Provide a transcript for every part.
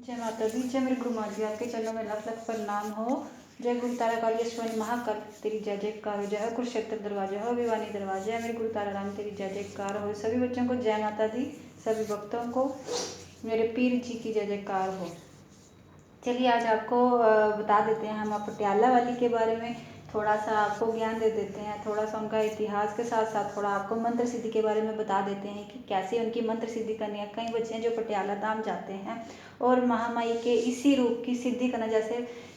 जय माता दी, जय मेरे गुरु माँ जी, आपके चरणों में लाख लाख प्रणाम हो। जय गुरु तारा काली अश्वनी महाकाल तेरी जय जयकार हो। जय कुरुक्षेत्र दरवाजा हो, भिवानी दरवाजा है, मेरे गुरु तारा राम तेरी जय जयकार हो। सभी बच्चों को जय माता दी, सभी भक्तों को मेरे पीर जी की जय जयकार हो। चलिए आज आपको बता देते हैं हम पटियाला वाली के बारे में, थोड़ा सा आपको ज्ञान दे देते हैं, थोड़ा सा उनका इतिहास के साथ साथ थोड़ा आपको मंत्र सिद्धि के बारे में बता देते हैं कि कैसे उनकी मंत्र सिद्धि करनी है। कई बच्चे हैं जो पटियाला धाम जाते हैं और महामाई के इसी रूप की सिद्धि करना, जैसे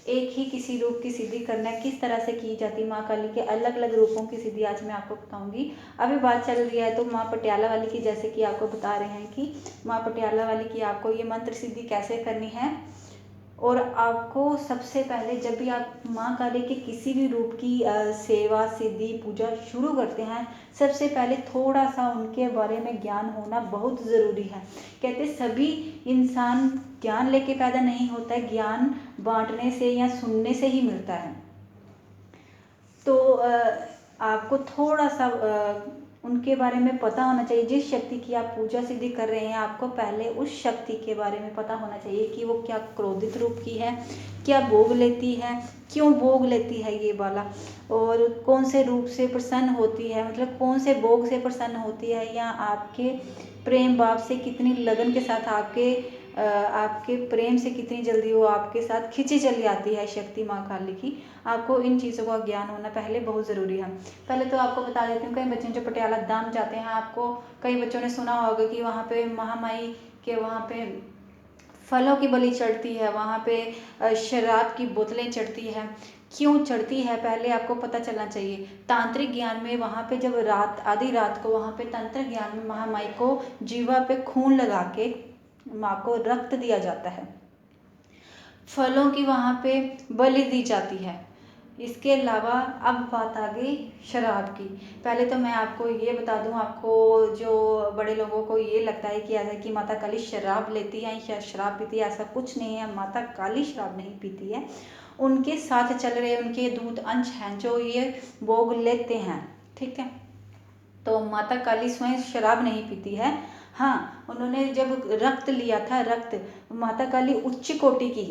एक ही किसी रूप की सिद्धि करना किस तरह से की जाती है। माँ काली के अलग अलग रूपों की सिद्धि आज मैं आपको बताऊंगी। अभी बात चल रही है तो माँ पटियाला वाली की, जैसे कि आपको बता रहे हैं कि माँ पटियाला वाली की आपको ये मंत्र सिद्धि कैसे करनी है। और आपको सबसे पहले जब भी आप माँ काली के किसी भी रूप की सेवा सिद्धि पूजा शुरू करते हैं, सबसे पहले थोड़ा सा उनके बारे में ज्ञान होना बहुत ज़रूरी है। कहते सभी इंसान ज्ञान लेके पैदा नहीं होता है, ज्ञान बांटने से या सुनने से ही मिलता है। तो आपको थोड़ा सा उनके बारे में पता होना चाहिए। जिस शक्ति की आप पूजा सिद्धि कर रहे हैं, आपको पहले उस शक्ति के बारे में पता होना चाहिए कि वो क्या क्रोधित रूप की है, क्या भोग लेती है, क्यों भोग लेती है ये वाला, और कौन से रूप से प्रसन्न होती है, मतलब कौन से भोग से प्रसन्न होती है, या आपके प्रेम भाव से कितनी लगन के साथ आपके प्रेम से कितनी जल्दी वो आपके साथ खिंची चली आती है शक्ति माँ काली की। आपको इन चीज़ों का ज्ञान होना पहले बहुत ज़रूरी है। पहले तो आपको बता देती हूँ, कई बच्चे जो पटियाला धाम जाते हैं, आपको कई बच्चों ने सुना होगा कि वहाँ पे महामाई के वहाँ पे फलों की बलि चढ़ती है, वहाँ पे शराब की बोतलें चढ़ती है। क्यों चढ़ती है पहले आपको पता चलना चाहिए। तांत्रिक ज्ञान में वहाँ पे जब आधी रात को वहाँ पे तंत्र ज्ञान में महामाई को जीवा पे खून लगा के माँ को रक्त दिया जाता है, फलों की वहाँ पे बलि दी जाती है। इसके अलावा अब बात आ गई शराब की। पहले तो मैं आपको ये बता दूं, आपको जो बड़े लोगों को ये लगता है कि ऐसा कि माता काली शराब लेती है या शराब पीती है, ऐसा कुछ नहीं है। माता काली शराब नहीं पीती है, उनके साथ चल रहे उनके दूत अंश हैं जो ये भोग लेते हैं, ठीक है। तो माता काली स्वयं शराब नहीं पीती है। हाँ, उन्होंने जब रक्त लिया था, रक्त, माता काली उच्च कोटि की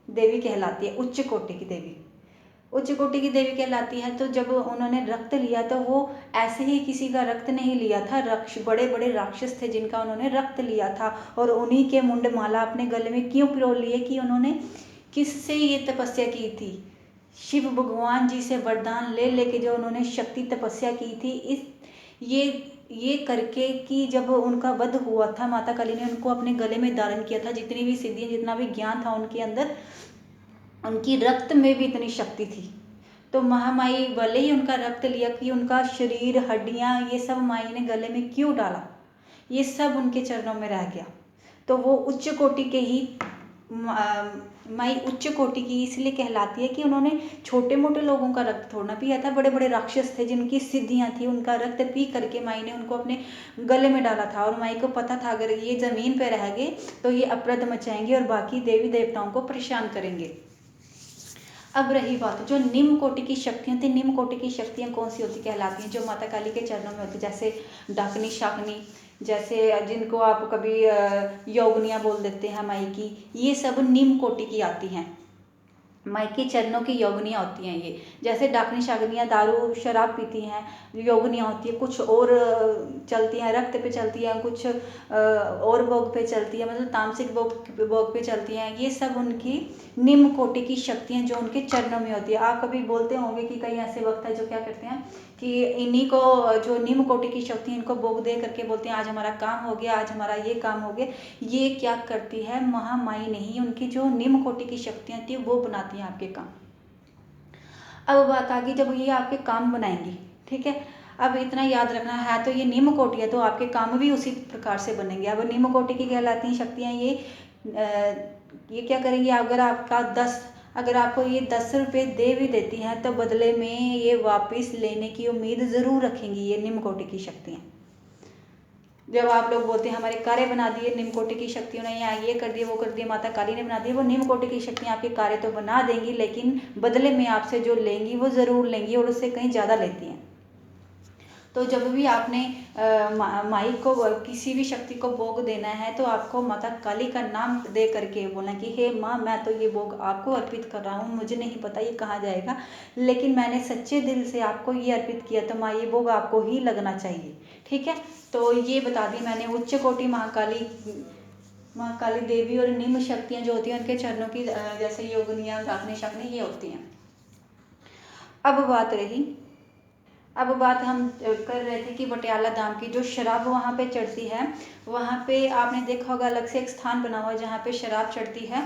देवी कहलाती है, उच्च कोटि की देवी, उच्च कोटि की देवी कहलाती है। तो जब उन्होंने रक्त लिया तो वो ऐसे ही किसी का रक्त नहीं लिया था, बड़े बड़े राक्षस थे जिनका उन्होंने रक्त लिया था। और उन्हीं के मुंड माला अपने गले में क्यों पिरो लिए कि उन्होंने किससे ये तपस्या की थी, शिव भगवान जी से वरदान ले लेके जो उन्होंने शक्ति तपस्या की थी, ये करके कि जब उनका वध हुआ था, माता काली ने उनको अपने गले में धारण किया था। जितनी भी सिद्धियां, जितना भी ज्ञान था उनके अंदर, उनकी रक्त में भी इतनी शक्ति थी। तो महामाई भले ही उनका रक्त लिया कि उनका शरीर, हड्डियां, ये सब माई ने गले में क्यों डाला, ये सब उनके चरणों में रह गया। तो वो उच्च कोटि के ही माई उच्च कोटि की इसलिए कहलाती है कि उन्होंने छोटे मोटे लोगों का रक्त थोड़ा पिया था, बड़े बड़े राक्षस थे जिनकी सिद्धियां थी, उनका रक्त पी करके माई ने उनको अपने गले में डाला था। और माई को पता था अगर ये जमीन पे रह गए तो ये अपरद मचाएंगे और बाकी देवी देवताओं को परेशान करेंगे। अब रही बात जो निम्न कोटि की शक्तियां थी, निम्न कोटि की शक्तियां कौन सी होती कहलाती हैं, जो माता काली के चरणों में होती, जैसे डाकनी शाकनी, जैसे जिनको आप कभी योगनियाँ बोल देते हैं माई की, ये सब निम्न कोटि की आती हैं। माई के चरणों की योगनियाँ होती हैं ये। जैसे डाकनी शाकनियाँ दारू शराब पीती हैं, योगनियाँ होती है, कुछ और चलती हैं, रक्त पे चलती हैं, कुछ और भोग पे चलती है, मतलब तामसिक भोग पे चलती हैं। ये सब उनकी निम्न कोटि की शक्तियाँ जो उनके चरणों में होती है। आप कभी बोलते होंगे कि कई ऐसे वक्त है जो क्या करते हैं कि इन्हीं को, जो निम्न कोटि की शक्ति, इनको भोग दे करके बोलते हैं आज हमारा काम हो गया, आज हमारा ये काम हो गया। ये क्या करती है महामाई नहीं, उनकी जो निम्न कोटि की शक्तियाँ थी वो बनाती हैं आपके काम। अब बात आ गई जब ये आपके काम बनाएंगी, ठीक है। अब इतना याद रखना है, तो ये निम्न कोटि है तो आपके काम भी उसी प्रकार से बनेंगे। अब निम्न कोटि की कहलाती हैं शक्तियाँ ये क्या करेंगी, अगर आपको ये 10 रुपये दे भी देती हैं तो बदले में ये वापस लेने की उम्मीद ज़रूर रखेंगी। ये निम्न कोटि की शक्तियाँ, जब आप लोग बोलते हैं हमारे कार्य बना दिए निम्न कोटि की शक्तियों ने, या ये कर दिए वो कर दिए, माता काली ने बना दिए, वो निम्न कोटि की शक्तियाँ आपके कार्य तो बना देंगी, लेकिन बदले में आपसे जो लेंगी वो ज़रूर लेंगी और उससे कहीं ज़्यादा लेती हैं। तो जब भी आपने माई को किसी भी शक्ति को भोग देना है तो आपको माता काली का नाम दे करके बोलना कि हे माँ, मैं तो ये भोग आपको अर्पित कर रहा हूँ, मुझे नहीं पता ये कहाँ जाएगा, लेकिन मैंने सच्चे दिल से आपको ये अर्पित किया, तो माँ ये भोग आपको ही लगना चाहिए। ठीक है, तो ये बता दी मैंने उच्च कोटि महाकाली देवी और निम्न शक्तियाँ जो होती हैं उनके चरणों की जैसे योगिनियाँ, राखनी शाकनी ये होती हैं। अब बात हम कर रहे थे कि पटियाला धाम की जो शराब वहाँ पे चढ़ती है, वहाँ पे आपने देखा होगा अलग से एक स्थान बना हुआ है जहाँ पे शराब चढ़ती है।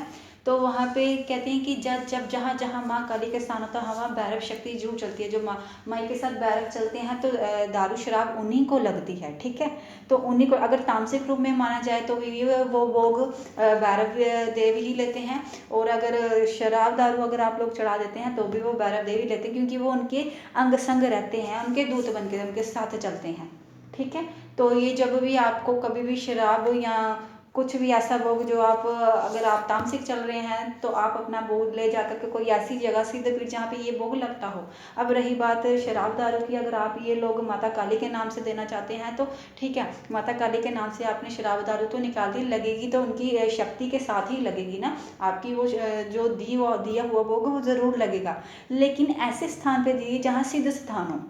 तो वहाँ पे कहते हैं कि जब जहाँ जहाँ माँ काली का स्थान होता है वहाँ भैरव शक्ति जरूर चलती है। जो माई के साथ भैरव चलते हैं तो दारू शराब उन्हीं को लगती है। ठीक है, तो उन्हीं को अगर तामसिक रूप में माना जाए तो भी वो भोग भैरव देव ही लेते हैं, और अगर शराब दारू अगर आप लोग चढ़ा देते हैं तो भी वो भैरव देव ही लेते हैं, क्योंकि वो उनके अंग संग रहते हैं, उनके दूत बन के उनके साथ चलते हैं। ठीक है, तो ये जब भी आपको कभी भी शराब या कुछ भी ऐसा भोग जो आप अगर आप तामसिक चल रहे हैं तो आप अपना भोग ले जाकर के कोई ऐसी जगह सिद्ध पीठ जहाँ पे ये भोग लगता हो। अब रही बात शराब दारू की, अगर आप ये लोग माता काली के नाम से देना चाहते हैं तो ठीक है, माता काली के नाम से आपने शराब दारू तो निकाल दी, लगेगी तो उनकी शक्ति के साथ ही लगेगी ना, आपकी वो जो दिया हुआ भोग वो ज़रूर लगेगा। लेकिन ऐसे स्थान पे दीजिए जहाँ सिद्ध स्थान हो,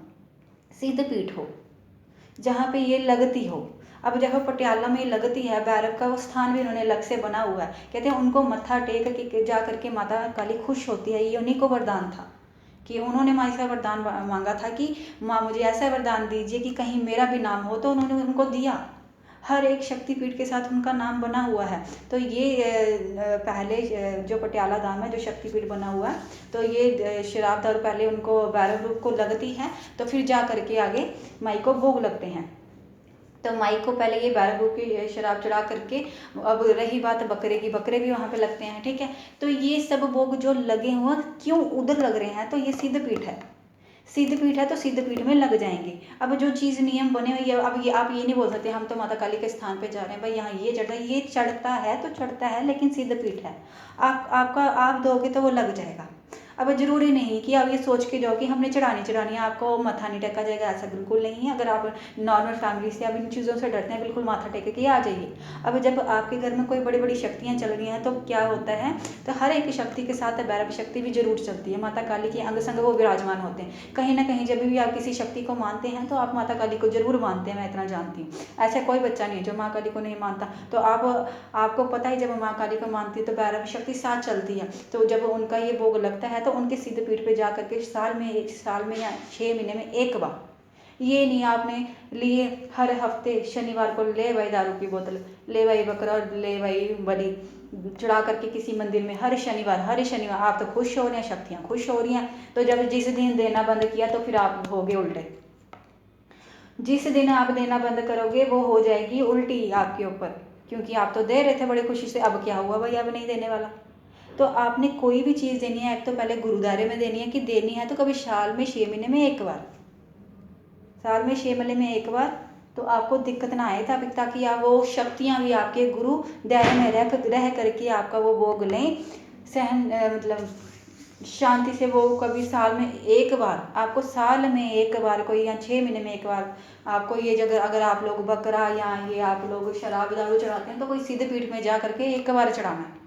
सिद्ध पीठ हो, जहाँ पे ये लगती हो। अब देखो पटियाला में लगती है, भैरव का वो स्थान भी उन्होंने अलग से बना हुआ है। कहते हैं उनको मत्था टेक के जा करके माता काली खुश होती है। ये उन्हीं को वरदान था कि उन्होंने माँ से वरदान मांगा था कि माँ मुझे ऐसा वरदान दीजिए कि कहीं मेरा भी नाम हो, तो उन्होंने उनको दिया। हर एक शक्तिपीठ के साथ उनका नाम बना हुआ है। तो ये पहले जो पटियाला धाम है जो शक्तिपीठ बना हुआ है, तो ये शराब दारू पहले उनको भैरव रूप को लगती है, तो फिर जा करके आगे माई को भोग लगते हैं। तो माई को पहले ये भैरव रूप की शराब चढ़ा करके, अब रही बात बकरे की, बकरे भी वहाँ पे लगते हैं। ठीक है, तो ये सब भोग जो लगे हुए क्यों उधर लग रहे हैं, तो ये सिद्ध पीठ है, सिद्ध पीठ है तो सिद्ध पीठ में लग जाएंगे। अब जो चीज़ नियम बने हुए, अब ये आप ये नहीं बोल सकते हम तो माता काली के स्थान पे जा रहे हैं भाई यहाँ ये चढ़ता है, ये चढ़ता है तो चढ़ता है, लेकिन सिद्ध पीठ है, आप दोगे तो वो लग जाएगा। अब जरूरी नहीं कि आप ये सोच के जाओ कि हमने चढ़ानी है, आपको माथा नहीं टेका जाएगा, ऐसा बिल्कुल नहीं है। अगर आप नॉर्मल फैमिली से, आप इन चीज़ों से डरते हैं, बिल्कुल माथा टेक के आ जाइए। अब जब आपके घर में कोई बड़ी बड़ी शक्तियाँ चल रही हैं तो क्या होता है, तो हर एक शक्ति के साथ भैरव शक्ति भी जरूर चलती है, माता काली के अंग संग वो विराजमान होते हैं। कहीं ना कहीं जब भी आप किसी शक्ति को मानते हैं तो आप माता काली को जरूर मानते हैं, मैं इतना जानती हूँ। ऐसा कोई बच्चा नहीं है जो माँ काली को नहीं मानता। तो आपको पता है जब माँ काली को मानती है तो भैरव शक्ति साथ चलती है। तो जब उनका ये भोग लगता है तो उनके सिद्ध पीठ पे जा करके साल में या 6 महीने में एक बार, ये नहीं आपने लिए हर हफ्ते शनिवार को ले भाई दारू की बोतल, ले भाई बकरा, ले भाई बलि चढ़ा करके किसी मंदिर में हर शनिवार आप तो खुश हो रहे हैं, शक्तियाँ खुश हो रही हैं। तो जब जिस दिन देना बंद किया तो फिर आप होगे उल्टे, जिस दिन आप देना बंद करोगे वो हो जाएगी उल्टी आपके ऊपर, क्योंकि आप तो दे रहे थे बड़ी खुशी से, अब क्या हुआ भाई अब नहीं देने वाला। तो आपने कोई भी चीज़ देनी है, एक तो पहले गुरुद्वारे में देनी है कि देनी है तो कभी साल में 6 महीने में एक बार, साल में 6 महीने में एक बार, तो आपको दिक्कत ना आए था, ताकि आप वो शक्तियाँ भी आपके गुरु दायरे में रह करके आपका वो भोग लें सहन मतलब शांति से। वो कभी साल में एक बार, आपको साल में एक बार कोई या 6 महीने में एक बार आपको ये जगह, अगर आप लोग बकरा या ये आप लोग शराब दारू चढ़ाते हैं तो कोई सिद्ध पीठ में जा करके एक बार चढ़ाना है।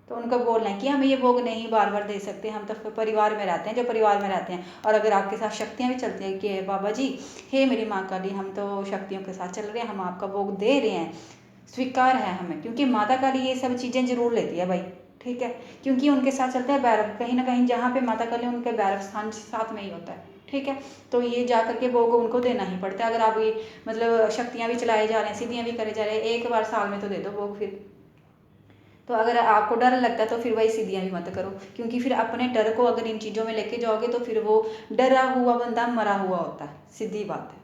तो उनका बोलना है कि हम ये भोग नहीं बार बार दे सकते, हम तो परिवार में रहते हैं, जो परिवार में रहते हैं। और अगर आपके साथ शक्तियाँ भी चलती हैं कि बाबा जी हे मेरी माँ काली, हम तो शक्तियों के साथ चल रहे हैं, हम आपका भोग दे रहे हैं, स्वीकार है हमें, क्योंकि माता काली ये सब चीज़ें जरूर लेती है भाई। ठीक है, क्योंकि उनके साथ चलता है भैरव, कहीं ना कहीं जहाँ पे माता काली उनके भैरव स्थान साथ में ही होता है। ठीक है, तो ये जा करके भोग उनको देना ही पड़ता है। अगर आप ये मतलब शक्तियाँ भी चलाए जा रहे हैं, सिद्धियाँ भी करे जा रहे हैं, एक बार साल में तो दे दो भोग। फिर तो अगर आपको डर लगता है तो फिर वही सिद्धियाँ भी मत करो, क्योंकि फिर अपने डर को अगर इन चीज़ों में लेके जाओगे तो फिर वो डरा हुआ बंदा मरा हुआ होता है, सीधी बात है।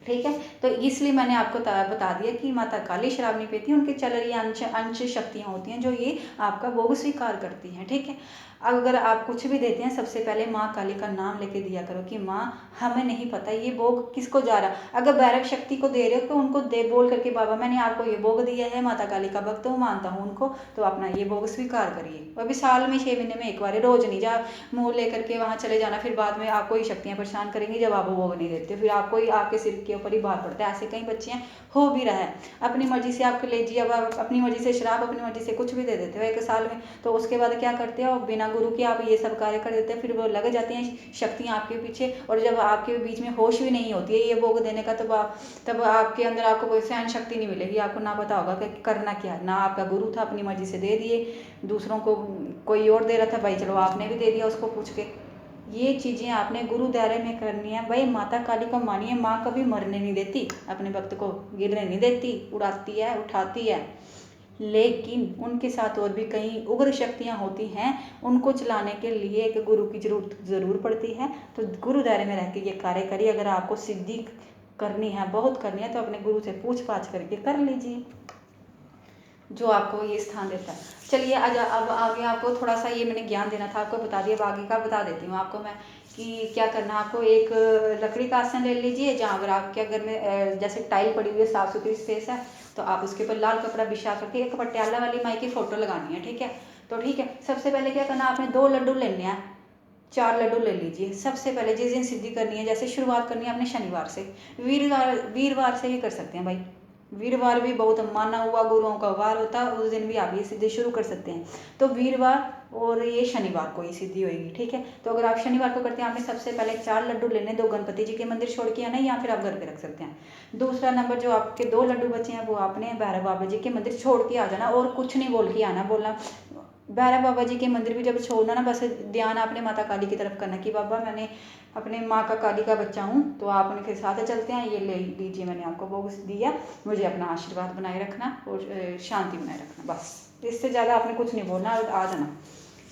ठीक है। तो इसलिए मैंने आपको बता दिया कि माता काली शराब नहीं पीती, उनके चल रही अंश अंश शक्तियाँ होती हैं जो ये आपका भोग स्वीकार करती हैं। ठीक है। अब अगर आप कुछ भी देते हैं, सबसे पहले माँ काली का नाम लेके दिया करो कि माँ हमें नहीं पता ये भोग किसको जा रहा। अगर भैरव शक्ति को दे रहे हो तो उनको दे बोल करके बाबा मैंने आपको ये भोग दिया है, माता काली का भक्त हूँ, मानता हूँ उनको, तो अपना ये भोग स्वीकार करिए। अभी साल में 6 महीने में एक बार, रोज नहीं जा मुँह लेकर के वहाँ चले जाना, फिर बाद में आपको ही शक्तियाँ परेशान करेंगी जब आप भोग नहीं देते, फिर आपको ही आपके सिर के ऊपर ही भार पड़ता है। ऐसे कई बच्चे हैं, हो भी रहा है। अपनी मर्जी से आपको लीजिए, अब आप अपनी मर्जी से शराब, अपनी मर्जी से कुछ भी दे देते हो 1 साल में, तो उसके बाद क्या करते हो, बिना गुरु के आप ये सब कार्य कर देते हैं, फिर वो लग जाती हैं शक्तियाँ आपके पीछे, और जब आपके बीच में होश भी नहीं होती है ये भोग देने का, तब आपके अंदर आपको कोई सहन शक्ति नहीं मिलेगी, आपको ना पता होगा कि करना क्या है। ना आपका गुरु था, अपनी मर्जी से दे दिए, दूसरों को कोई और दे रहा था, भाई चलो आपने भी दे दिया उसको पूछ के। ये चीज़ें आपने गुरु दायरे में करनी है भाई। माता काली को मानिए, माँ कभी मरने नहीं देती, अपने भक्त को गिरने नहीं देती, उड़ाती है, उठाती है, लेकिन उनके साथ और भी कई उग्र शक्तियाँ होती हैं, उनको चलाने के लिए एक गुरु की ज़रूर पड़ती है। तो गुरु दायरे में रह के ये कार्य करिए। अगर आपको सिद्धि करनी है, बहुत करनी है, तो अपने गुरु से पूछ पाछ करके कर लीजिए, जो आपको ये स्थान देता है। चलिए अब आगे आपको थोड़ा सा ये मैंने ज्ञान देना था, आपको बता दिया, आगे का बता देती हूँ आपको मैं कि क्या करना है। आपको एक लकड़ी का आसन ले लीजिए, जहाँ अगर आपके घर में जैसे टाइल पड़ी हुई है, साफ सुथरी स्पेस है, तो आप उसके ऊपर लाल कपड़ा बिछा करके एक पटियाला वाली माई की फ़ोटो लगानी है। ठीक है। तो ठीक है, सबसे पहले क्या करना, आपने 2 लड्डू लेने हैं, 4 लड्डू ले लीजिए। सबसे पहले जिस दिन सिद्धि करनी है, जैसे शुरुआत करनी है आपने शनिवार से, वीरवार से भी कर सकते हैं भाई, वीरवार भी बहुत माना हुआ गुरुओं का वार होता है, उस दिन भी आप ये सिद्धि शुरू कर सकते हैं। तो वीरवार और ये शनिवार को ये सिद्धि होगी। ठीक है। तो अगर आप शनिवार को करते हैं, आपने सबसे पहले 4 लड्डू लेने, 2 गणपति जी के मंदिर छोड़ के आना, या फिर आप घर पे रख सकते हैं। दूसरा नंबर, जो आपके 2 लड्डू बचे हैं, वो आपने भैरव बाबा जी के मंदिर छोड़ के आ जाना, और कुछ नहीं बोल के आना। बोलना भैरव बाबा जी के मंदिर भी जब छोड़ना ना, बस ध्यान आपने माता काली की तरफ करना कि बाबा मैंने अपने माँ का काली का बच्चा हूँ, तो आप उनके साथ चलते हैं, ये ले लीजिए, मैंने आपको भोग दिया, मुझे अपना आशीर्वाद बनाए रखना और शांति बनाए रखना, बस। इससे ज़्यादा आपने कुछ नहीं बोलना, आ जाना।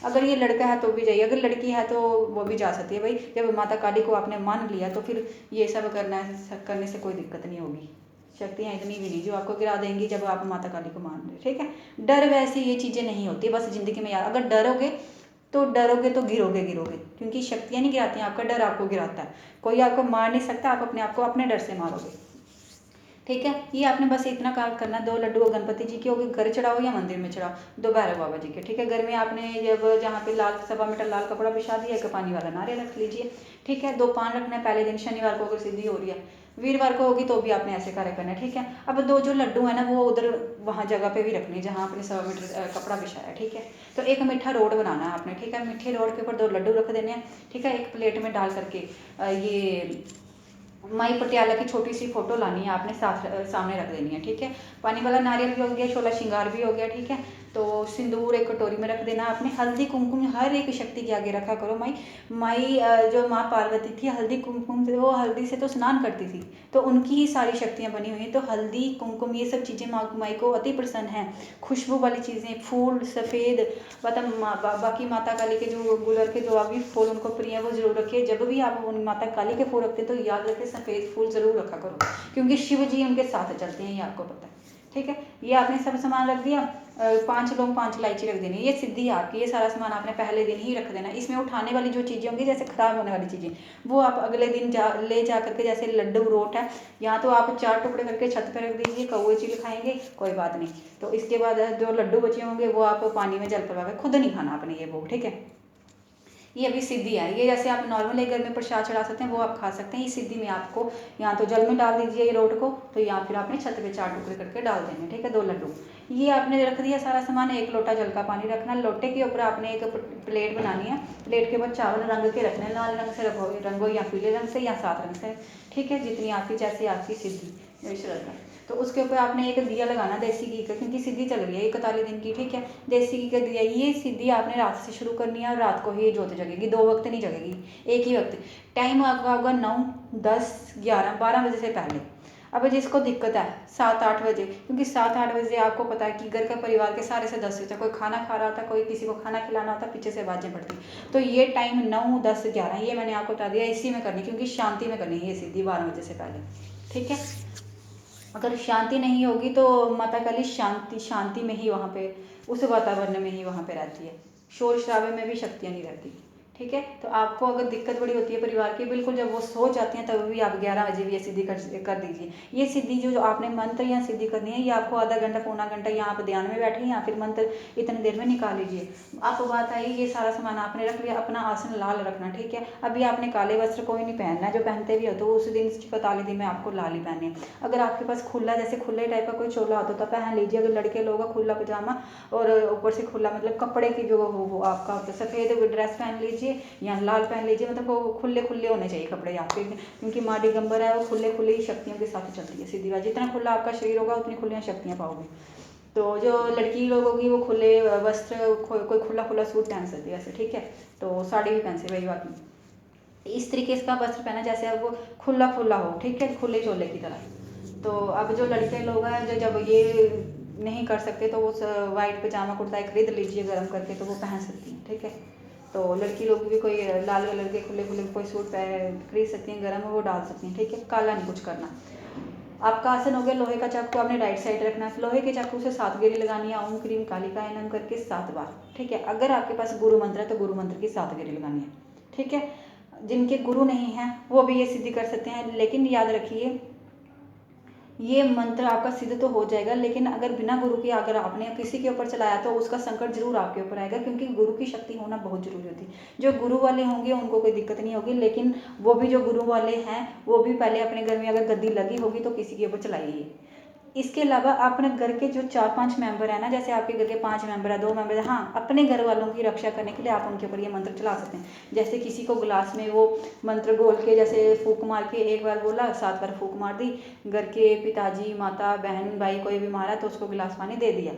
अगर ये लड़का है तो भी जाइए, अगर लड़की है तो वो भी जा सकती है भाई। जब माता काली को आपने मान लिया तो फिर ये सब करने से कोई दिक्कत नहीं होगी। शक्तियाँ इतनी भी नहीं जो आपको गिरा देंगी जब आप माता काली को मान रहे। ठीक है। डर वैसे ये चीज़ें नहीं होती, बस ज़िंदगी में यार, अगर डरोगे तो गिरोगे, क्योंकि शक्तियाँ नहीं गिराती हैं, आपका डर आपको गिराता है। कोई आपको मार नहीं सकता, आप अपने आप को अपने डर से मारोगे। ठीक है। ये आपने बस इतना काम करना, 2 लड्डू गणपति जी के हो गए, घर चढ़ाओ या मंदिर में चढ़ाओ, 2 भैरव बाबा जी के। ठीक है। घर में आपने जब जहाँ पे लाल 1.25 मीटर लाल कपड़ा बिछा दिया, 1 पानी वाला नारियल रख लीजिए। ठीक है। 2 पान रखना है पहले दिन, शनिवार को अगर सिद्धि हो रही है, वीरवार को होगी तो भी आपने ऐसे कार्य करना है। ठीक है। अब 2 जो लड्डू है ना, वो उधर वहाँ जगह पे भी रखने जहाँ आपने 1.25 मीटर कपड़ा बिछाया। ठीक है। तो एक मीठा रोड बनाना है आपने। ठीक है। मीठे रोड के ऊपर 2 लड्डू रख देने हैं। ठीक है। एक प्लेट में डाल करके ये माई पटियाला की छोटी सी फोटो लानी है आपने, सामने रख देनी है। ठीक है। पानी वाला नारियल भी हो गया, शोला श्रृंगार भी हो गया। ठीक है। तो सिंदूर एक कटोरी में रख देना आपने। हल्दी कुमकुम हर एक शक्ति के आगे रखा करो। माई जो माँ पार्वती थी, हल्दी कुमकुम से, वो हल्दी से तो स्नान करती थी, तो उनकी ही सारी शक्तियाँ बनी हुई हैं। तो हल्दी कुमकुम ये सब चीज़ें माई को अति प्रसन्न है। खुशबू वाली चीज़ें, फूल सफ़ेद, बाकी माता काली के जो गुलर के जो भी फूल उनको प्रिय है वो जरूर रखिए। जब भी आप उन माता काली के फूल रखते हैं तो याद रखें सफ़ेद फूल जरूर रखा करो, क्योंकि शिव जी उनके साथ चलते हैं, ये आपको पता है। ठीक है। ये आपने सब सामान रख दिया। 5 लौंग 5 इलायची रख देनी, ये सिद्धि है आपकी। ये सारा सामान आपने पहले दिन ही रख देना। इसमें उठाने वाली जो चीज़ें होंगी, जैसे खराब होने वाली चीज़ें, वो आप अगले दिन ले जा करके, जैसे लड्डू रोट है, यहाँ तो आप 4 टुकड़े करके छत पर रख दीजिए, कौवे चील खाएंगे, कोई बात नहीं। तो इसके बाद जो लड्डू बचे होंगे वो आप पानी में जल करवा के, खुद नहीं खाना आपने ये भोग। ठीक है। ये अभी सिद्धि है। ये जैसे आप नॉर्मल एक घर में प्रसाद चढ़ा सकते हैं, वो आप खा सकते हैं। इस सिद्धि में आपको यहाँ तो जल में डाल दीजिए ये रोट को, तो यहाँ फिर आपने छत पे 4 टुकड़े करके डाल देंगे। ठीक है। 2 लड्डू ये आपने रख दिया सारा सामान। 1 लोटा जल का पानी रखना। लोटे के ऊपर आपने एक प्लेट बनानी है। प्लेट के ऊपर चावल रंग के रखने हैं, लाल रंग से रंगो या पीले रंग से या 7 रंग से। ठीक है। जितनी आपकी जैसी आपकी सिद्धि श्रद्धा, तो उसके ऊपर आपने एक दिया लगाना देसी घी का, क्योंकि सिद्धि चल रही है 41 दिन की। ठीक है। देसी घी का दिया। ये सिद्धि आपने रात से शुरू करनी है और रात को ही ज्योत जगेगी, 2 वक्त नहीं जगेगी, एक ही वक्त। टाइम आपका होगा 9, 10, 11, 12 बजे से पहले। अब जिसको दिक्कत है 7-8 बजे, क्योंकि 7-8 बजे आपको पता है कि घर का परिवार के सारे सदस्य होता है, कोई खाना खा रहा होता, कोई किसी को खाना खिलाना होता, पीछे से आवाज़ें पड़ती। तो ये टाइम 9, 10, 11 ये मैंने आपको बता दिया, इसी में करनी, क्योंकि शांति में करनी है ये सिद्धि 12 बजे से पहले। ठीक है। अगर शांति नहीं होगी तो माता काली शांति में ही वहाँ पे, उस वातावरण में ही वहाँ पे रहती है, शोर शराबे में भी शक्तियाँ नहीं रहती। ठीक है। तो आपको अगर दिक्कत बड़ी होती है परिवार की, बिल्कुल जब वो सो जाते हैं तब भी आप 11 बजे भी ये सिद्धि कर दीजिए। ये सिद्धि जो आपने मंत्र या सिद्धि करनी है, ये आपको आधा घंटा पौना घंटा यहाँ आप ध्यान में बैठे या फिर मंत्र इतनी देर में निकाल लीजिए। आपको बात आई, ये सारा सामान आपने रख लिया, अपना आसन लाल रखना। ठीक है। अभी आपने काले वस्त्र कोई नहीं पहनना, जो पहनते भी हो तो उस दिन 45 दिन में आपको लाल ही पहनने। अगर आपके पास खुला, जैसे खुले टाइप का कोई चोला होता तो पहन लीजिए। अगर लड़के लोग खुला पजामा और ऊपर से खुला, मतलब कपड़े की जो वो आपका सफ़ेद ड्रेस पहन लीजिए या लाल पहन लीजिए। मतलब वो खुले खुले होने चाहिए कपड़े आपके, क्योंकि माँ दिगंबर है, वो खुले खुले ही शक्तियों के साथ चलती है सीधी बात। जितना खुला आपका शरीर होगा उतनी खुली शक्तियाँ पाओगे। तो जो लड़की लोग होगी वो खुले वस्त्र, कोई खुला खुला सूट पहन सकती है ऐसे। ठीक है। तो साड़ी भी पहन सकती, वही बात नहीं। इस तरीके का वस्त्र पहना जैसे अब वो खुला खुला हो। ठीक है। खुले चोले की तरह। तो अब जो लड़के लोग हैं जो जब ये नहीं कर सकते तो उस वाइट पजामा कुर्ता खरीद लीजिए गर्म करके, तो वो पहन सकती हैं। ठीक है। तो लड़की लोग भी कोई लाल कलर के खुले खुले कोई सूट खरीद सकती हैं गर्म, वो डाल सकती हैं। ठीक है। काला नहीं कुछ करना। आपका आसन हो गया। लोहे का चाकू आपने राइट साइड रखना है। लोहे के चाकू से 7 गेरी लगानी है, ओम क्रीम कालिकाय नमः करके 7 बार। ठीक है। अगर आपके पास गुरु मंत्र है तो गुरु मंत्र की 7 गेरी लगानी है। ठीक है। जिनके गुरु नहीं है वो भी ये सिद्धि कर सकते हैं, लेकिन याद रखिए ये मंत्र आपका सिद्ध तो हो जाएगा, लेकिन अगर बिना गुरु के अगर आपने किसी के ऊपर चलाया तो उसका संकट जरूर आपके ऊपर आएगा, क्योंकि गुरु की शक्ति होना बहुत जरूरी होती है। जो गुरु वाले होंगे उनको कोई दिक्कत नहीं होगी, लेकिन वो भी जो गुरु वाले हैं वो भी पहले अपने घर में अगर गद्दी लगी होगी तो किसी के ऊपर चलाइए। इसके अलावा अपने घर के जो 4-5 मेंबर है ना, जैसे आपके घर के 5 मेंबर है, 2 मेंबर है, हाँ, अपने घर वालों की रक्षा करने के लिए आप उनके ऊपर ये मंत्र चला सकते हैं। जैसे किसी को गिलास में वो मंत्र घोल के जैसे फूंक मार के, एक बार बोला 7 बार फूंक मार दी, घर के पिताजी माता बहन भाई कोई भी मारा तो उसको गिलास पानी दे दिया,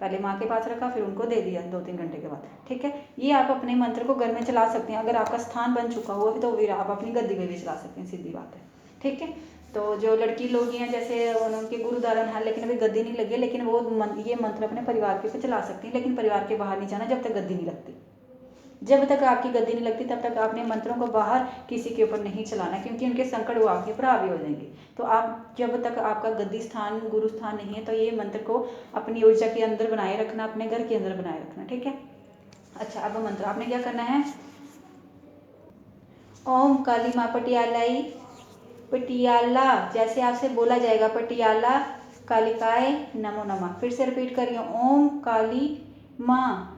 पहले माँ के पास रखा फिर उनको दे दिया 2-3 घंटे के बाद। ठीक है। ये आप अपने मंत्र को घर में चला सकते हैं। अगर आपका स्थान बन चुका हुआ तो फिर आप अपनी गद्दी में भी चला सकते हैं, सीधी बात है। ठीक है। तो जो लड़की लोग हैं जैसे उनके गुरु धारण है लेकिन अभी गद्दी नहीं लगी, लेकिन वो ये मंत्र अपने परिवार के ऊपर चला सकती हैं, लेकिन परिवार के बाहर नहीं जाना जब तक गद्दी नहीं लगती। जब तक आपकी गद्दी नहीं लगती तब तक आपने मंत्रों को बाहर किसी के ऊपर नहीं चलाना, क्योंकि उनके संकट वो आपके ऊपर हावी हो जाएंगे। तो आप जब तक आपका गद्दी स्थान गुरु स्थान नहीं है तो ये मंत्र को अपनी ऊर्जा के अंदर बनाए रखना, अपने घर के अंदर बनाए रखना। ठीक है। अच्छा, अब मंत्र आपने क्या करना है, ओम काली माँ पटियालाई पटियाला, जैसे आपसे बोला जाएगा पटियाला कालिकाय नमो नमः। फिर से रिपीट करिए, ओम काली माँ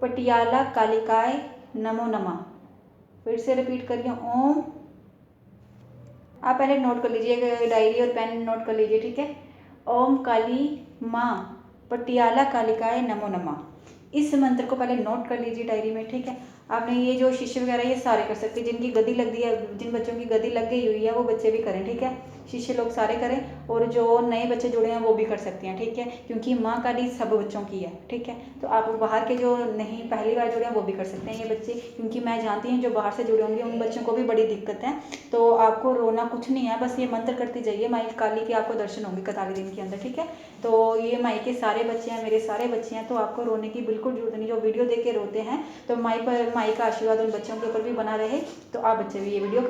पटियाला कालिकाय नमो नमः। फिर से रिपीट करिए, ओम, आप पहले नोट कर लीजिए, डायरी और पेन नोट कर लीजिए। ठीक है। ओम काली माँ पटियाला कालिकाय नमो नमः। इस मंत्र को पहले नोट कर लीजिए डायरी में। ठीक है। आपने ये जो शिष्य वगैरह ये सारे कर सकते हैं, जिनकी गद्दी लग दी है, जिन बच्चों की गद्दी लग गई हुई है वो बच्चे भी करें। ठीक है। शिष्य लोग सारे करें और जो नए बच्चे जुड़े हैं वो भी कर सकते हैं। ठीक है। क्योंकि माँ काली सब बच्चों की है। ठीक है। तो आप बाहर के जो नहीं पहली बार जुड़े हैं वो भी कर सकते हैं ये बच्चे, क्योंकि मैं जानती हूँ जो बाहर से जुड़े होंगे उन बच्चों को भी बड़ी दिक्कत है। तो आपको रोना कुछ नहीं है, बस ये मंत्र करते जाइए, माई काली के आपको दर्शन होंगे 41 दिन के अंदर। ठीक है। तो ये माई के सारे बच्चे हैं, मेरे सारे बच्चे हैं, तो आपको रोने की बिल्कुल जरूरत नहीं। जो वीडियो देख के रोते हैं तो माई का आशीर्वाद उन बच्चों के ऊपर भी बना रहे, तो आप बच्चे भी ये वीडियो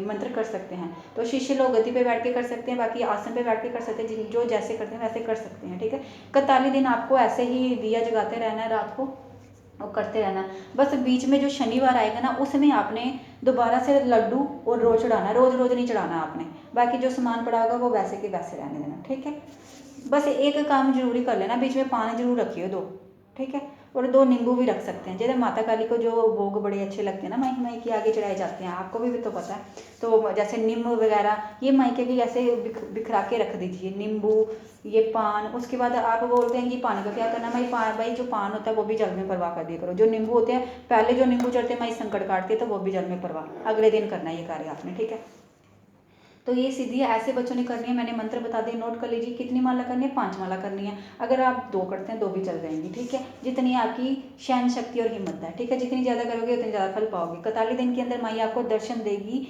मंत्र कर सकते हैं। तो शिष्य लोग गद्दी पे बैठ के कर सकते हैं, बाकी आसन पे बैठ के कर सकते हैं, जो जैसे करते हैं वैसे कर सकते हैं। ठीक है। 41 दिन आपको ऐसे ही दिया जगाते रहना है रात को और करते रहना। बस बीच में जो शनिवार आएगा ना उसमें आपने दोबारा से लड्डू और रोज चढ़ाना, रोज रोज नहीं चढ़ाना आपने, बाकी जो सामान पड़ा होगा वो वैसे के वैसे रहने देना। ठीक है। बस एक काम जरूरी कर लेना, बीच में पानी जरूर रखिए 2। ठीक है। और 2 नींबू भी रख सकते हैं। जैसे माता काली को जो भोग बड़े अच्छे लगते हैं ना, माई के आगे चढ़ाए जाते हैं, आपको भी तो पता है। तो जैसे नींबू वगैरह ये मायके की ऐसे बिखरा के रख दीजिए, नींबू ये पान। उसके बाद आप बोलते हैं कि पानी का क्या करना, भाई जो पान होता है वो भी जल में परवाह कर दिया करो। जो नींबू होते हैं पहले जो नींबू चढ़ते हैं माई संकट काटते हैं तो वो भी जल में परवाह अगले दिन करना ये कार्य आपने। ठीक है। तो ये सीधी ऐसे बच्चों ने करनी है। मैंने मंत्र बता दी, नोट कर लीजिए। कितनी माला करनी है, 5 माला करनी है। अगर आप 2 करते हैं 2 भी चल जाएंगी। ठीक है। जितनी आपकी सहन शक्ति और हिम्मत है। ठीक है। जितनी ज़्यादा करोगे उतनी ज़्यादा फल पाओगे। 41 दिन के अंदर माई आपको दर्शन देगी,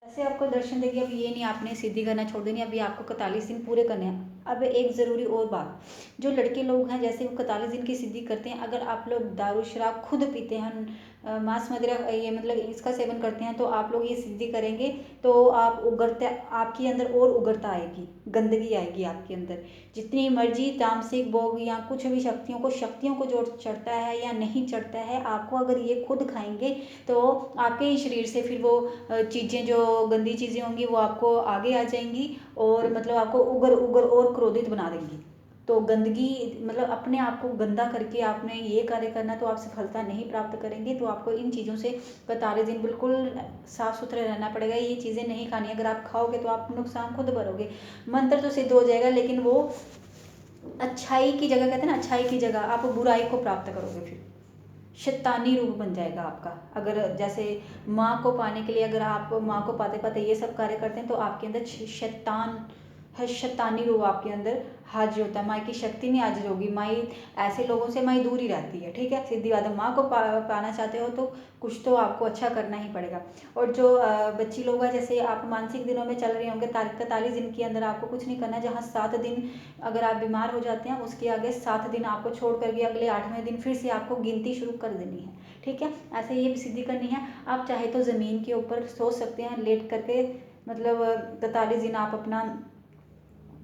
ऐसे आपको दर्शन देगी। अब ये नहीं आपने सिद्धि करना छोड़ देनी, अभी आपको 41 दिन पूरे करने हैं। अब एक ज़रूरी और बात, जो लड़के लोग हैं जैसे वो 41 दिन की सिद्धि करते हैं, अगर आप लोग दारू शराब खुद पीते हैं, मांस मदिरा ये मतलब इसका सेवन करते हैं तो आप लोग ये सिद्धि करेंगे तो आप उगरते आपके अंदर और उगरता आएगी, गंदगी आएगी आपके अंदर। जितनी मर्जी तामसिक भोग या कुछ भी शक्तियों को जो चढ़ता है या नहीं चढ़ता है, आपको अगर ये खुद खाएंगे तो आपके ही शरीर से फिर वो चीज़ें जो गंदी चीज़ें होंगी वो आपको आगे आ जाएंगी और मतलब आपको उगर उगर और क्रोधित बना देंगी। तो गंदगी मतलब अपने आप को गंदा करके आपने ये कार्य करना तो आप सफलता नहीं प्राप्त करेंगे। तो आपको इन चीज़ों से 45 दिन बिल्कुल साफ सुथरे रहना पड़ेगा। ये चीज़ें नहीं खानी, अगर आप खाओगे तो आप नुकसान खुद भरोगे। मंत्र तो सिद्ध हो जाएगा लेकिन वो अच्छाई की जगह, कहते हैं ना अच्छाई की जगह आप बुराई को प्राप्त करोगे, फिर शैतानी रूप बन जाएगा आपका। अगर जैसे माँ को पाने के लिए अगर आप माँ को पाते पाते ये सब कार्य करते हैं तो आपके अंदर शैतानी रूप आपके अंदर हाजिर होता है। माँ की शक्ति नहीं हाजिर होगी। माई ऐसे लोगों से माई दूर ही रहती है, ठीक है। सीधी बात है, माँ को पाना चाहते हो तो कुछ तो आपको अच्छा करना ही पड़ेगा। और जो बच्ची लोग हैं, जैसे आप मानसिक दिनों में चल रहे होंगे 43 दिन के अंदर आपको कुछ नहीं करना। जहाँ 7 दिन अगर आप बीमार हो जाते हैं उसके आगे 7 दिन आपको छोड़ करके अगले 8वें दिन फिर से आपको गिनती शुरू कर देनी है, ठीक है। ऐसे ये सिद्धि करनी है। आप चाहे तो ज़मीन के ऊपर सो सकते हैं लेट करके, मतलब 43 दिन आप अपना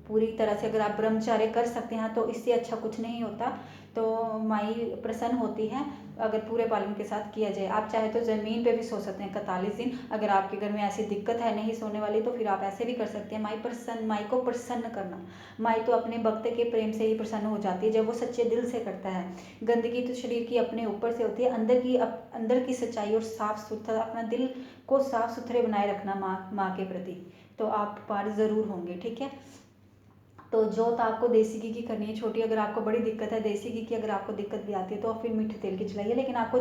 पूरी तरह से अगर आप ब्रह्मचर्य कर सकते हैं तो इससे अच्छा कुछ नहीं होता। तो माई प्रसन्न होती है अगर पूरे पालन के साथ किया जाए। आप चाहे तो ज़मीन पे भी सो सकते हैं 41 दिन। अगर आपके घर में ऐसी दिक्कत है नहीं सोने वाली तो फिर आप ऐसे भी कर सकते हैं। माई को प्रसन्न करना, माई तो अपने भक्त के प्रेम से ही प्रसन्न हो जाती है जब वो सच्चे दिल से करता है। गंदगी तो शरीर की अपने ऊपर से होती है, अंदर की सच्चाई और साफ सुथरा अपना दिल को साफ सुथरे बनाए रखना माँ के प्रति, तो आप पार ज़रूर होंगे, ठीक है। तो जोत आपको देसी घी की करनी है छोटी। अगर आपको बड़ी दिक्कत है देसी घी की, अगर आपको दिक्कत भी आती है तो फिर मीठे तेल की चलाइए। लेकिन आपको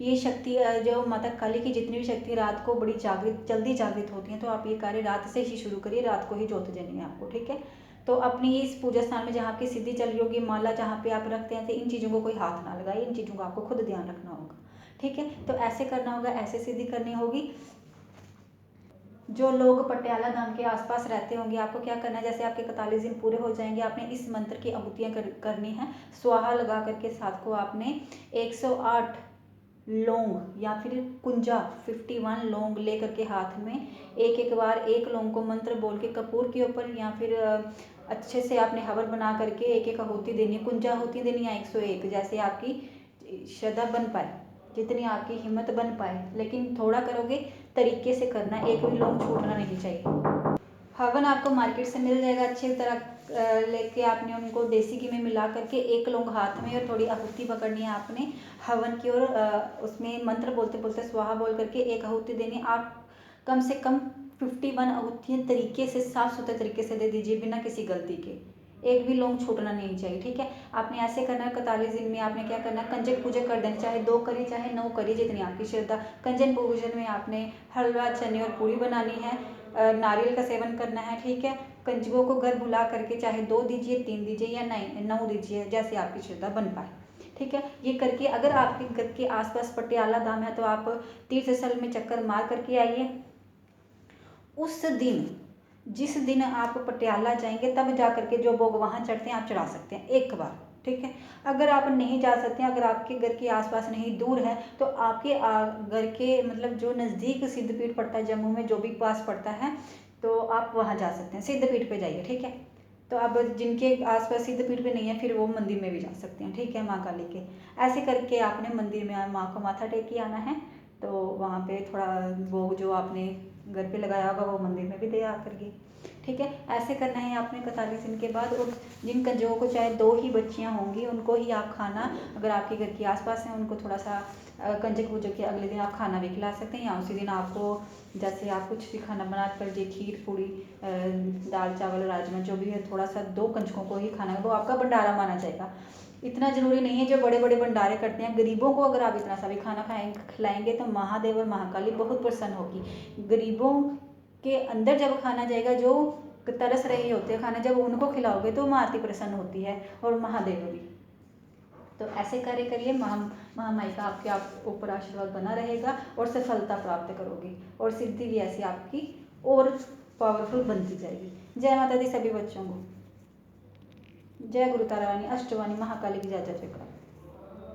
ये शक्ति जो माता काली की जितनी भी शक्ति रात को बड़ी जल्दी जागृत होती हैं, तो आप ये कार्य रात से ही शुरू करिए, रात को ही जोत जलनी है आपको, ठीक है। तो अपनी इस पूजा स्थान में जहाँ आपकी सिद्धि चल रही होगी, माला जहाँ पे आप रखते हैं, तो इन चीज़ों को कोई हाथ ना लगाए, इन चीज़ों का आपको खुद ध्यान रखना होगा, ठीक है। तो ऐसे करना होगा, ऐसे सिद्धि करनी होगी। जो लोग पटियाला धाम के आसपास रहते होंगे, आपको क्या करना है, जैसे आपके 41 दिन पूरे हो जाएंगे, आपने इस मंत्र की आहुतियाँ करनी है। स्वाहा लगा करके साथ को आपने 108 लौंग या फिर कुंजा 51 लौंग ले करके हाथ में एक बार एक लौंग को मंत्र बोल के कपूर के ऊपर या फिर अच्छे से आपने हवन बना करके एक आहुति देनी है। कुंजा आहुति देनी है 101, जैसे आपकी श्रद्धा बन पाए, जितनी आपकी हिम्मत बन पाए, लेकिन थोड़ा करोगे तरीके से करना, एक भी लौंग छूटना नहीं चाहिए। हवन आपको मार्केट से मिल जाएगा, अच्छी तरह लेके आपने उनको देसी घी में मिला करके एक लौंग हाथ में और थोड़ी आहुति पकड़नी है आपने हवन की ओर। उसमें मंत्र बोलते बोलते स्वाहा बोल करके एक आहुति देनी। आप कम से कम 51 आहुतियाँ तरीके से साफ सुथरे तरीके से दे दीजिए, बिना किसी गलती के, एक भी लौंग छूटना नहीं चाहिए, ठीक है। आपने ऐसे करना है। 41 दिन में आपने क्या करना है, कंजक पूजा कर देनी, चाहे 2 करी चाहे 9 करी, जितनी आपकी श्रद्धा। कंजक पूजन में आपने हलवा चने और पूरी बनानी है, नारियल का सेवन करना है, ठीक है। कंजकों को घर बुला करके चाहे 2 दीजिए, 3 दीजिए या 9 दीजिए, जैसे आपकी श्रद्धा बन पाए, ठीक है। ये करके अगर आपके घर के आसपास पटियाला धाम है तो आप तीर्थ स्थल में चक्कर मार करके आइए। उस दिन जिस दिन आप पटियाला जाएंगे तब जा करके जो भोग वहाँ चढ़ते हैं आप चढ़ा सकते हैं एक बार, ठीक है। अगर आप नहीं जा सकते हैं, अगर आपके घर के आसपास नहीं, दूर है, तो आपके घर के मतलब जो नज़दीक सिद्धपीठ पड़ता है, जम्मू में जो भी पास पड़ता है, तो आप वहाँ जा सकते हैं, सिद्धपीठ पे जाइए, ठीक है। तो अब जिनके आसपास सिद्धपीठ पे नहीं है फिर वो मंदिर में भी जा सकते हैं, ठीक है, माँ काली के। ऐसे करके आपने मंदिर में माँ को माथा टेक के आना है। तो वहाँ पे थोड़ा भोग जो आपने घर पे लगाया होगा वो मंदिर में भी दे आ करके, ठीक है। ऐसे करना है आपने 41 दिन के बाद। और जिन कंजकों को चाहे 2 ही बच्चियाँ होंगी उनको ही आप खाना, अगर आपके घर के आसपास हैं उनको थोड़ा सा कंजक पूजन के अगले दिन आप खाना भी खिला सकते हैं, या उसी दिन आपको जैसे आप कुछ भी खाना बना कर दे, खीर पूड़ी दाल चावल राजमा जो भी है, थोड़ा सा 2 कंजकों को ही खाना, वो आपका भंडारा माना जाएगा। इतना ज़रूरी नहीं है जो बड़े बड़े भंडारे करते हैं, गरीबों को अगर आप इतना सा भी खाना खिलाएंगे तो महादेव और महाकाली बहुत प्रसन्न होगी। गरीबों के अंदर जब खाना जाएगा, जो तरस रहे होते हैं खाना, जब उनको खिलाओगे तो माँ आती प्रसन्न होती है और महादेव भी। तो ऐसे कार्य करिए, महामाई का आपके ऊपर आशीर्वाद बना रहेगा और सफलता प्राप्त करोगे और सिद्धि भी ऐसी आपकी और पावरफुल बनती जाएगी। जय माता दी सभी बच्चों को। जय गुरु तारा रानी अष्टवाणी महाकाली की जय जयकार।